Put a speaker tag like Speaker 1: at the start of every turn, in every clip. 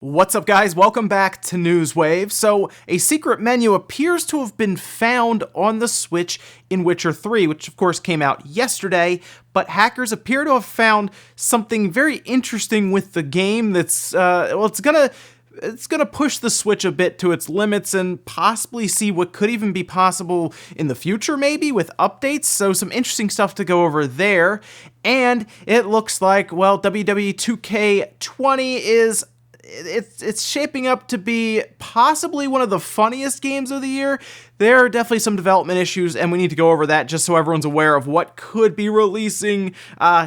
Speaker 1: What's up, guys? Welcome back to Newswave. So, a secret menu appears to have been found on the Switch in Witcher 3, which of course came out yesterday, but hackers appear to have found something very interesting with the game that's, it's gonna push the Switch a bit to its limits and possibly see what could even be possible in the future, maybe, with updates. So some interesting stuff to go over there. And it looks like, well, WWE 2K20 is it's shaping up to be possibly one of the funniest games of the year. There are definitely some development issues, and we need to go over that just so everyone's aware of what could be releasing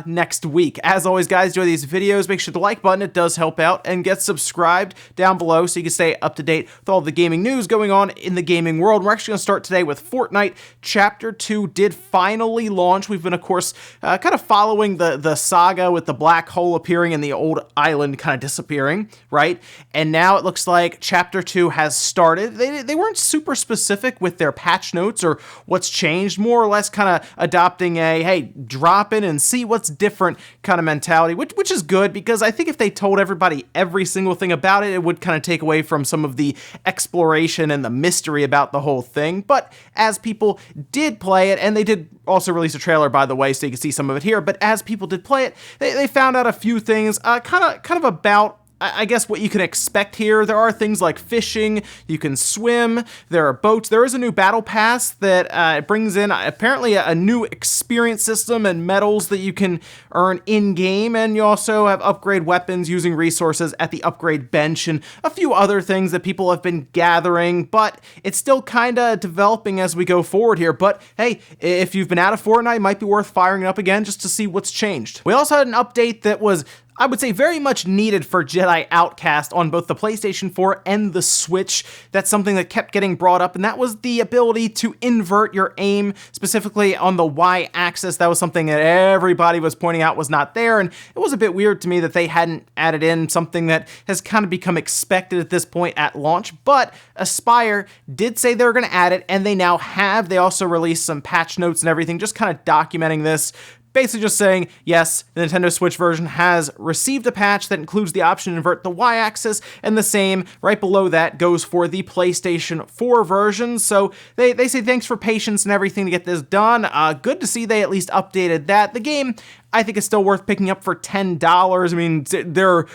Speaker 1: next week. As always, guys, enjoy these videos. Make sure the like button, it does help out, and get subscribed down below so you can stay up to date with all the gaming news going on in the gaming world. We're actually going to start today with Fortnite. Chapter 2 did finally launch. We've been, of course, kind of following the saga with the black hole appearing and the old island kind of disappearing, right? And now it looks like Chapter 2 has started. They weren't super specific with their patch notes or what's changed, more or less kind of adopting a, hey, drop in and see what's different kind of mentality, which is good, because I think if they told everybody every single thing about it, it would kind of take away from some of the exploration and the mystery about the whole thing. But as people did play it, and they did also release a trailer, by the way, so you can see some of it here, but as people did play it, they found out a few things kind of about, I guess, what you can expect here. There are things like fishing, you can swim, there are boats. There is a new battle pass that brings in apparently a new experience system and medals that you can earn in-game, and you also have upgrade weapons using resources at the upgrade bench and a few other things that people have been gathering, but it's still kind of developing as we go forward here. But hey, if you've been out of Fortnite, it might be worth firing it up again just to see what's changed. We also had an update that was, I would say, very much needed for Jedi Outcast on both the PlayStation 4 and the Switch. That's something that kept getting brought up, and that was the ability to invert your aim, specifically on the Y-axis. That was something that everybody was pointing out was not there, and it was a bit weird to me that they hadn't added in something that has kind of become expected at this point at launch. But Aspire did say they were going to add it, and they now have. They also released some patch notes and everything, just kind of documenting this. Basically just saying, yes, the Nintendo Switch version has received a patch that includes the option to invert the Y-axis, and the same right below that goes for the PlayStation 4 version. So they say thanks for patience and everything to get this done. Good to see they at least updated that. The game, I think, is still worth picking up for $10. I mean, there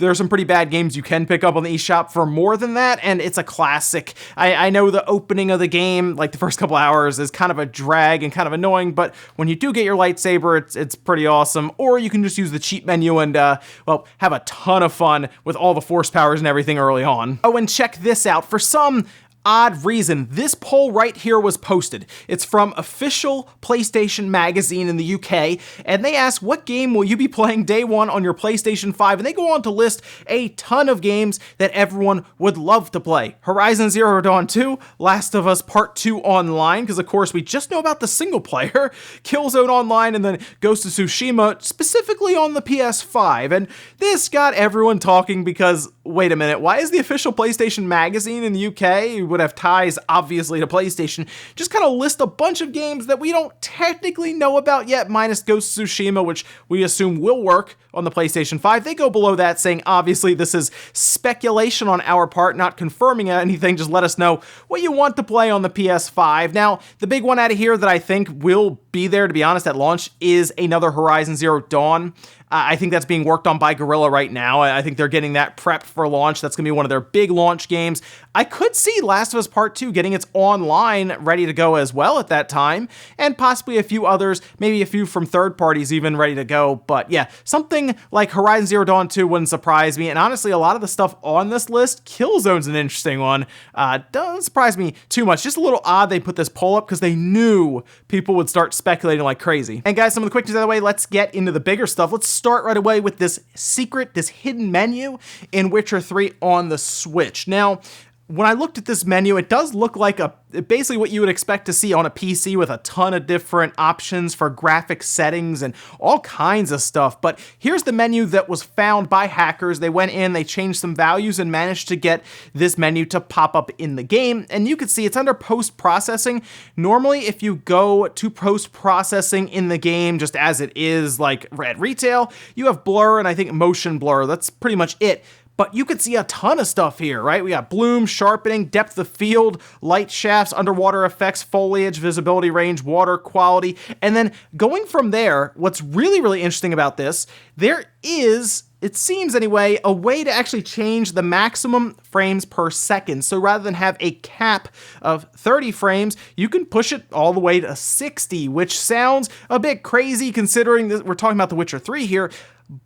Speaker 1: are some pretty bad games you can pick up on the eShop for more than that, and it's a classic. I know the opening of the game, like the first couple hours, is kind of a drag and kind of annoying, but when you do get your lightsaber, it's pretty awesome. Or you can just use the cheat menu and, well, have a ton of fun with all the force powers and everything early on. Oh, and check this out. For some odd reason, this poll right here was posted. It's from Official PlayStation Magazine in the UK, and they asked, what game will you be playing day one on your PlayStation 5? And they go on to list a ton of games that everyone would love to play. Horizon Zero Dawn 2, Last of Us Part 2 Online, because of course we just know about the single player, Killzone Online, and then Ghost of Tsushima, specifically on the PS5. And this got everyone talking because, wait a minute, why is the Official PlayStation Magazine in the UK, who would have ties obviously to PlayStation, just kind of list a bunch of games that we don't technically know about yet, minus Ghost of Tsushima, which we assume will work on the PlayStation 5. They go below that saying, obviously, this is speculation on our part, not confirming anything. Just let us know what you want to play on the PS5. Now, the big one out of here that I think will be there, to be honest, at launch is another Horizon Zero Dawn. I think that's being worked on by Guerrilla right now. I think they're getting that prepped for launch. That's going to be one of their big launch games. I could see Last of Us Part 2 getting its online ready to go as well at that time, and possibly a few others, maybe a few from third parties even ready to go. But yeah, something like Horizon Zero Dawn 2 wouldn't surprise me, and honestly, a lot of the stuff on this list, Killzone's an interesting one, doesn't surprise me too much. Just a little odd they put this poll up because they knew people would start speculating like crazy. And guys, some of the quick news out of the way, let's get into the bigger stuff. Let's start right away with this secret, this hidden menu in Witcher 3 on the Switch. Now, when I looked at this menu, it does look like basically what you would expect to see on a PC with a ton of different options for graphic settings and all kinds of stuff. But here's the menu that was found by hackers. They went in, they changed some values and managed to get this menu to pop up in the game. And you can see it's under post-processing. Normally, if you go to post-processing in the game, just as it is like at retail, you have blur and I think motion blur. That's pretty much it. but you could see a ton of stuff here, right? We got bloom, sharpening, depth of field, light shafts, underwater effects, foliage, visibility range, water quality. And then going from there, what's really, really interesting about this, there is, it seems anyway, a way to actually change the maximum frames per second. So rather than have a cap of 30 frames, you can push it all the way to 60, which sounds a bit crazy considering that we're talking about The Witcher 3 here.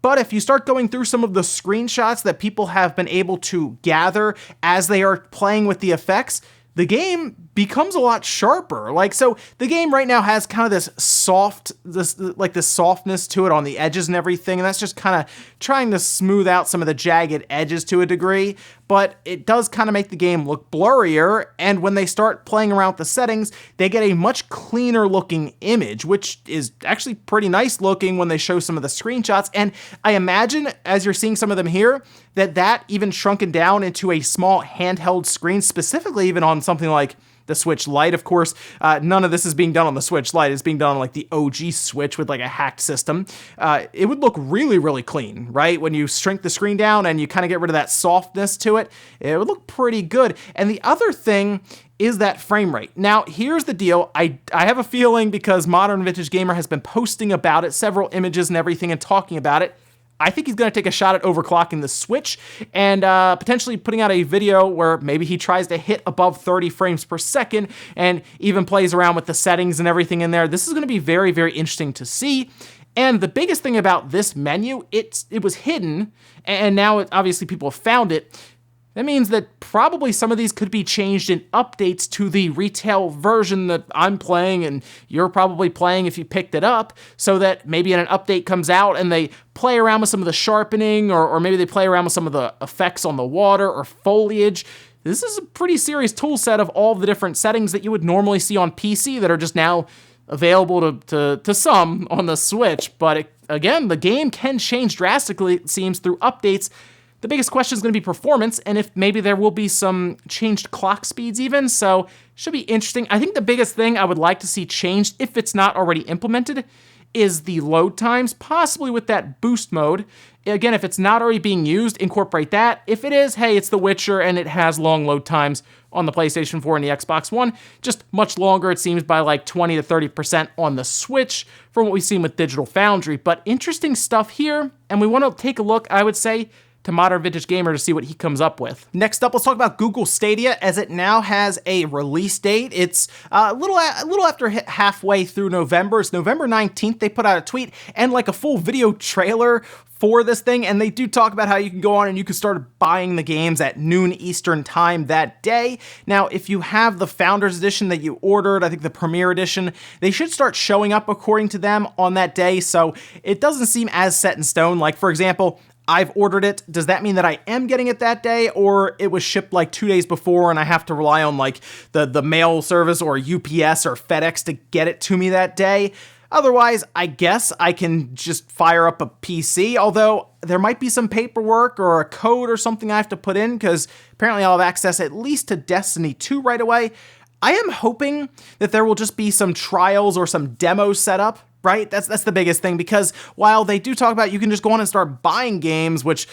Speaker 1: But if you start going through some of the screenshots that people have been able to gather as they are playing with the effects, the game becomes a lot sharper. Like, so the game right now has kind of this softness to it on the edges and everything, and that's just kind of trying to smooth out some of the jagged edges to a degree, but it does kind of make the game look blurrier, and when they start playing around with the settings, they get a much cleaner looking image, which is actually pretty nice looking when they show some of the screenshots, and I imagine, as you're seeing some of them here, that even shrunken down into a small handheld screen, specifically even on something like the Switch Lite. Of course, none of this is being done on the Switch Lite. It's being done on like the OG Switch with like a hacked system. It would look really, really clean, right? When you shrink the screen down and you kind of get rid of that softness to it, it would look pretty good. And the other thing is that frame rate. Now, here's the deal. I have a feeling, because Modern Vintage Gamer has been posting about it, several images and everything, and talking about it, I think he's going to take a shot at overclocking the Switch and potentially putting out a video where maybe he tries to hit above 30 frames per second and even plays around with the settings and everything in there. This is going to be very, very interesting to see. And the biggest thing about this menu, it was hidden, and now obviously people have found it. That means that probably some of these could be changed in updates to the retail version that I'm playing and you're probably playing if you picked it up, so that maybe an update comes out and they play around with some of the sharpening, or maybe they play around with some of the effects on the water or foliage. This is a pretty serious tool set of all the different settings that you would normally see on PC that are just now available to some on the Switch. But again, the game can change drastically, it seems, through updates. The biggest question is going to be performance, and if maybe there will be some changed clock speeds even, so should be interesting. I think the biggest thing I would like to see changed, if it's not already implemented, is the load times, possibly with that boost mode. Again, if it's not already being used, incorporate that. If it is, hey, it's The Witcher and it has long load times on the PlayStation 4 and the Xbox One, just much longer, it seems, by like 20 to 30% on the Switch from what we've seen with Digital Foundry. But interesting stuff here, and we want to take a look, I would say, to Modern Vintage Gamer to see what he comes up with. Next up, let's talk about Google Stadia, as it now has a release date. It's a little after halfway through November. It's November 19th. They put out a tweet and like a full video trailer for this thing, and they do talk about how you can go on and you can start buying the games at noon Eastern time that day. Now, if you have the Founders Edition that you ordered, I think the Premier Edition, they should start showing up according to them on that day, so it doesn't seem as set in stone. Like, for example, I've ordered it. Does that mean that I am getting it that day, or it was shipped like 2 days before and I have to rely on like the mail service or UPS or FedEx to get it to me that day? Otherwise, I guess I can just fire up a PC, although there might be some paperwork or a code or something I have to put in, because apparently I'll have access at least to Destiny 2 right away. I am hoping that there will just be some trials or some demos set up, right? That's the biggest thing, because while they do talk about you can just go on and start buying games, which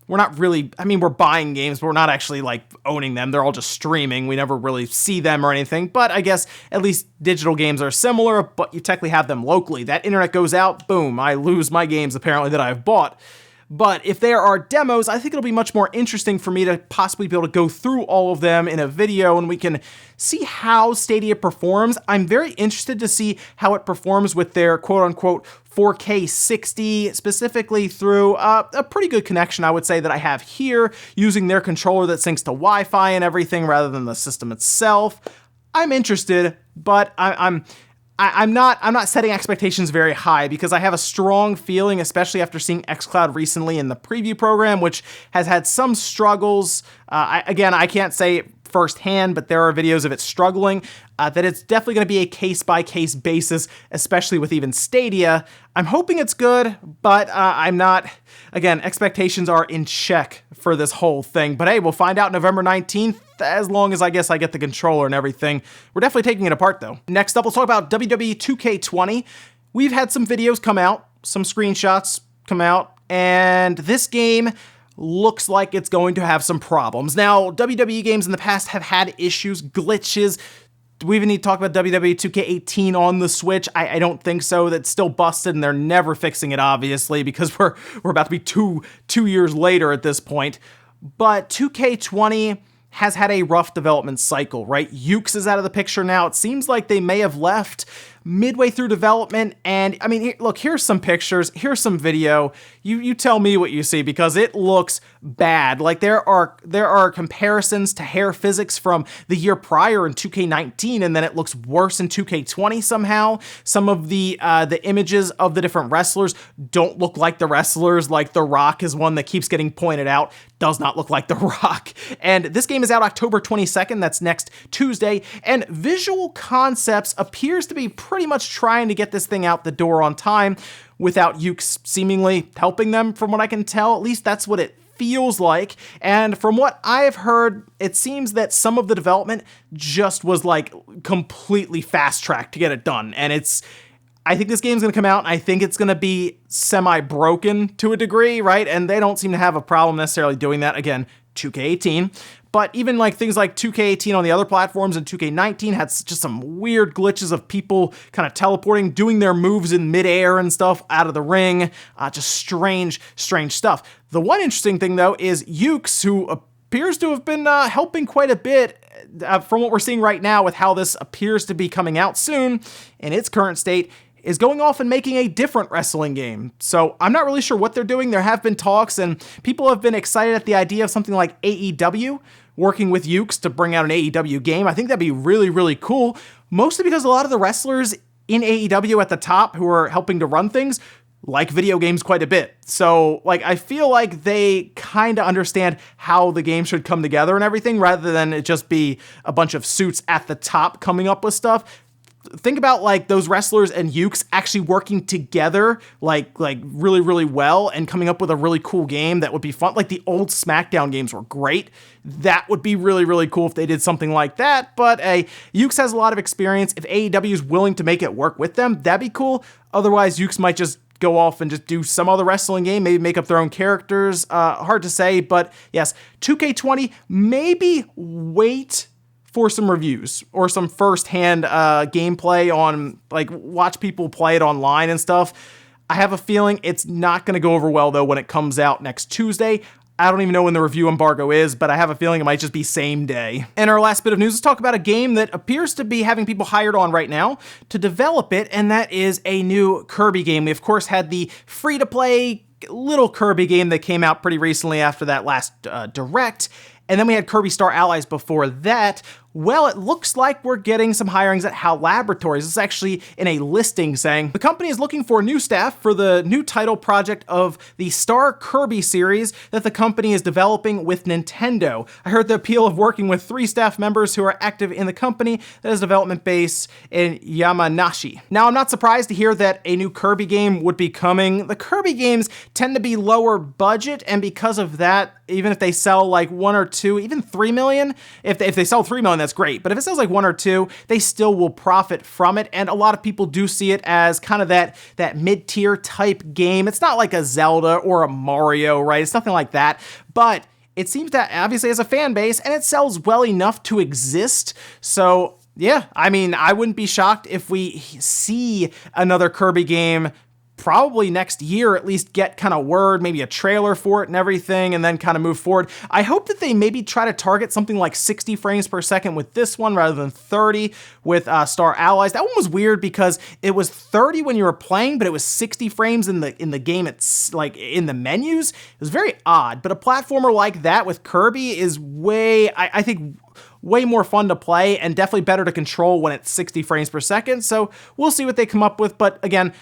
Speaker 1: we're not really, I mean, we're buying games, but we're not actually like owning them. They're all just streaming. We never really see them or anything, but I guess at least digital games are similar, but you technically have them locally. That internet goes out, boom, I lose my games apparently that I've bought. But if there are demos, I think it'll be much more interesting for me to possibly be able to go through all of them in a video and we can see how Stadia performs. I'm very interested to see how it performs with their quote-unquote 4K 60, specifically through a pretty good connection, I would say, that I have here, using their controller that syncs to Wi-Fi and everything rather than the system itself. I'm interested, but I'm not setting expectations very high, because I have a strong feeling, especially after seeing xCloud recently in the preview program, which has had some struggles. I can't say firsthand, but there are videos of it struggling, that it's definitely going to be a case-by-case basis, especially with even Stadia. I'm hoping it's good, but I'm not. Again, expectations are in check for this whole thing. But hey, we'll find out November 19th, as long as I guess I get the controller and everything. We're definitely taking it apart, though. Next up, let's talk about WWE 2K20. We've had some videos come out, some screenshots come out, and this game looks like it's going to have some problems. Now, WWE games in the past have had issues, glitches. Do we even need to talk about WWE 2K18 on the Switch? I don't think so. That's still busted, and they're never fixing it, obviously, because we're about to be two years later at this point. But 2K20 has had a rough development cycle, right? Ukes is out of the picture now. It seems like they may have left midway through development, and I mean, look, here's some pictures, here's some video. You tell me what you see, because it looks bad. Like, there are comparisons to hair physics from the year prior in 2K19, and then it looks worse in 2K20 somehow. Some of the images of the different wrestlers don't look like the wrestlers. Like, The Rock is one that keeps getting pointed out, does not look like The Rock. And this game is out October 22nd, that's next Tuesday, and Visual Concepts appears to be pretty much trying to get this thing out the door on time without Ukes seemingly helping them, from what I can tell. At least that's what it feels like. And from what I've heard, it seems that some of the development just was like completely fast-tracked to get it done. And I think this game's going to come out, and I think it's going to be semi-broken to a degree, right? And they don't seem to have a problem necessarily doing that. Again, 2K18. But even like things like 2K18 on the other platforms and 2K19 had just some weird glitches of people kind of teleporting, doing their moves in midair and stuff out of the ring. Just strange stuff. The one interesting thing, though, is Ukes, who appears to have been helping quite a bit from what we're seeing right now with how this appears to be coming out soon in its current state, is going off and making a different wrestling game. So I'm not really sure what they're doing. There have been talks, and people have been excited at the idea of something like AEW working with Ukes to bring out an AEW game. I think that'd be really, really cool, mostly because a lot of the wrestlers in AEW at the top who are helping to run things like video games quite a bit. So, like, I feel like they kind of understand how the game should come together and everything, rather than it just be a bunch of suits at the top coming up with stuff. Think about like those wrestlers and Ukes actually working together like really, really well and coming up with a really cool game that would be fun. Like the old SmackDown games were great. That would be really, really cool if they did something like that. But Ukes has a lot of experience. If AEW is willing to make it work with them, that'd be cool. Otherwise, Ukes might just go off and just do some other wrestling game, maybe make up their own characters. Hard to say, but yes, 2K20, maybe wait for some reviews or some first-hand gameplay on, like, watch people play it online and stuff. I have a feeling it's not going to go over well, though, when it comes out next Tuesday. I don't even know when the review embargo is, but I have a feeling it might just be same day. And our last bit of news, let's talk about a game that appears to be having people hired on right now to develop it, and that is a new Kirby game. We, of course, had the free-to-play little Kirby game that came out pretty recently after that last Direct, and then we had Kirby Star Allies before that. Well, it looks like we're getting some hirings at HAL Laboratories. It's actually in a listing saying the company is looking for new staff for the new title project of the Star Kirby series that the company is developing with Nintendo. I heard the appeal of working with 3 staff members who are active in the company that is development base in Yamanashi. Now, I'm not surprised to hear that a new Kirby game would be coming. The Kirby games tend to be lower budget, and because of that, even if they sell like 1 or 2, even 3 million, if they sell 3 million, that's great. But if it sells like 1 or 2, they still will profit from it. And a lot of people do see it as kind of that mid-tier type game. It's not like a Zelda or a Mario, right? It's nothing like that. But it seems that obviously has a fan base, and it sells well enough to exist. So yeah, I mean, I wouldn't be shocked if we see another Kirby game probably next year, at least get kind of word, maybe a trailer for it and everything, and then kind of move forward. I hope that they maybe try to target something like 60 frames per second with this one rather than 30 with Star Allies. That one was weird because it was 30 when you were playing, but it was 60 frames in the game. It's like in the menus. It was very odd, but a platformer like that with Kirby is I think way more fun to play and definitely better to control when it's 60 frames per second. So we'll see what they come up with. But again,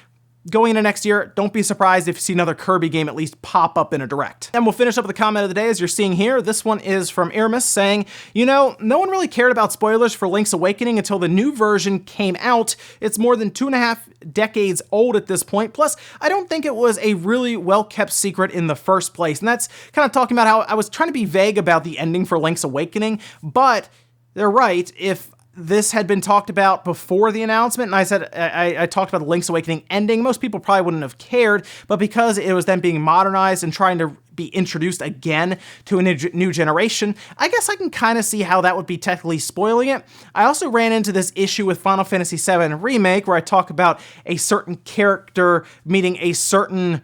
Speaker 1: going into next year, don't be surprised if you see another Kirby game at least pop up in a Direct. And we'll finish up with the comment of the day as you're seeing here. This one is from Irmis saying, you know, no one really cared about spoilers for Link's Awakening until the new version came out. It's more than 2.5 decades old at this point. Plus, I don't think it was a really well-kept secret in the first place. And that's kind of talking about how I was trying to be vague about the ending for Link's Awakening, but they're right. If this had been talked about before the announcement, and I said I talked about the Link's Awakening ending, most people probably wouldn't have cared, but because it was then being modernized and trying to be introduced again to a new generation, I guess I can kind of see how that would be technically spoiling it. I also ran into this issue with Final Fantasy VII Remake where I talk about a certain character meeting a certain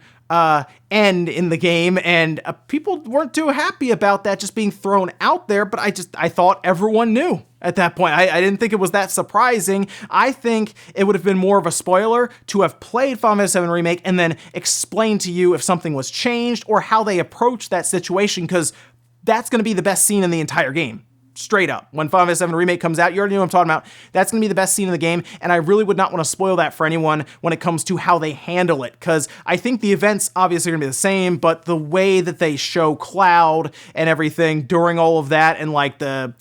Speaker 1: end in the game, and people weren't too happy about that just being thrown out there, but I thought everyone knew at that point. I didn't think it was that surprising. I think it would have been more of a spoiler to have played Final Fantasy VII Remake and then explain to you if something was changed or how they approached that situation, because that's going to be the best scene in the entire game. Straight up. When Final Fantasy VII Remake comes out, you already know what I'm talking about. That's going to be the best scene in the game, and I really would not want to spoil that for anyone when it comes to how they handle it, because I think the events obviously are going to be the same, but the way that they show Cloud and everything during all of that, and like the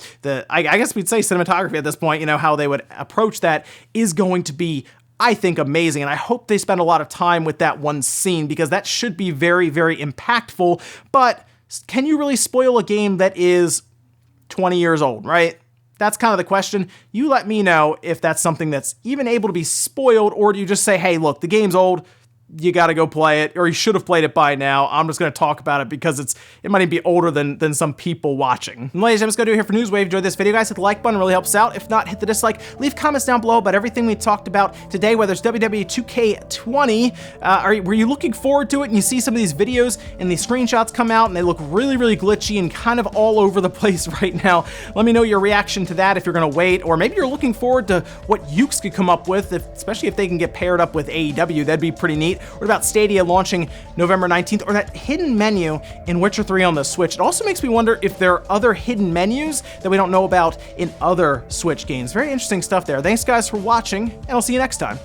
Speaker 1: I guess we'd say cinematography at this point, you know, how they would approach that is going to be, I think, amazing, and I hope they spend a lot of time with that one scene, because that should be very, very impactful. But can you really spoil a game that is 20 years old, right? That's kind of the question. You let me know if that's something that's even able to be spoiled, or do you just say, hey, look, the game's old, you got to go play it, or you should have played it by now. I'm just going to talk about it because it might even be older than some people watching. And ladies, I'm just going to do it here for Newswave. Enjoyed this video, guys. Hit the like button, really helps out. If not, hit the dislike. Leave comments down below about everything we talked about today, whether it's WWE 2K20. Were you looking forward to it and you see some of these videos and these screenshots come out and they look really, really glitchy and kind of all over the place right now? Let me know your reaction to that if you're going to wait, or maybe you're looking forward to what Ukes could come up with, especially if they can get paired up with AEW. That'd be pretty neat. What about Stadia launching November 19th, or that hidden menu in Witcher 3 on the Switch? It also makes me wonder if there are other hidden menus that we don't know about in other Switch games. Very interesting stuff there. Thanks, guys, for watching, and I'll see you next time.